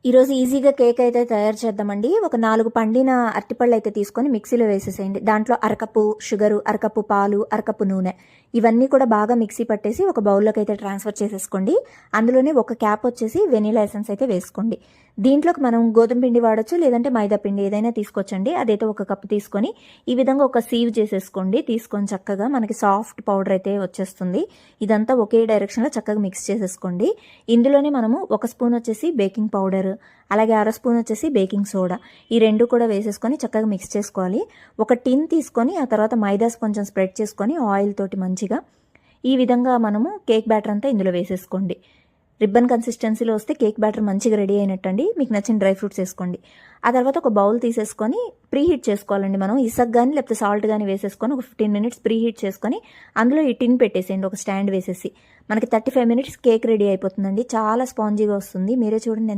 ఈరోజు ఈజీగా కేక్ అయితే తయారు చేద్దామండి. ఒక 4 పండిన అరటిపళ్ళు అయితే తీసుకొని మిక్సీలో వేసేసేయండి. దాంట్లో అరకప్పు షుగరు, అరకప్పు పాలు, అరకప్పు నూనె ఇవన్నీ కూడా బాగా మిక్సీ పట్టేసి ఒక బౌల్లోకి అయితే ట్రాన్స్ఫర్ చేసేసుకోండి. అందులోనే ఒక క్యాప్ వచ్చేసి వెనీలా ఎసెన్స్ అయితే వేసుకోండి. దీంట్లోకి మనం గోధుమ పిండి వాడచ్చు, లేదంటే మైదా పిండి ఏదైనా తీసుకోవచ్చండి. అదైతే ఒక కప్పు తీసుకొని ఈ విధంగా ఒక సీవ్ చేసేసుకోండి. తీసుకొని చక్కగా మనకి సాఫ్ట్ పౌడర్ అయితే వచ్చేస్తుంది. ఇదంతా ఒకే డైరెక్షన్లో చక్కగా మిక్స్ చేసేసుకోండి. ఇందులోనే మనము 1 స్పూన్ వచ్చేసి బేకింగ్ పౌడర్, అలాగే 1/2 స్పూన్ వచ్చేసి బేకింగ్ సోడా, ఈ 2 కూడా వేసేసుకొని చక్కగా మిక్స్ చేసుకోవాలి. ఒక టిన్ తీసుకొని ఆ తర్వాత మైదాస్ కొంచెం స్ప్రెడ్ చేసుకొని ఆయిల్ తోటి మంచిగా ఈ విధంగా మనము కేక్ బ్యాటర్ అంతా ఇందులో వేసేసుకోండి. రిబ్బన్ కన్సిస్టెన్సీలో వస్తే కేక్ బ్యాటర్ మంచిగా రెడీ అయినట్టండి. మీకు నచ్చిన డ్రై ఫ్రూట్స్ వేసుకోండి. ఆ తర్వాత ఒక బౌల్ తీసేసుకొని ప్రీ హీట్ చేసుకోవాలండి. మనం ఇసక్ కానీ లేకపోతే సాల్ట్ కానీ వేసేసుకొని ఒక 15 మినిట్స్ ప్రీ హీట్ చేసుకొని అందులో ఈ టిన్ పెట్టేసేయండి, ఒక స్టాండ్ వేసేసి. మనకి 35 మినిట్స్ కేక్ రెడీ అయిపోతుందండి. చాలా స్పాంజీగా వస్తుంది. మీరే చూడండి.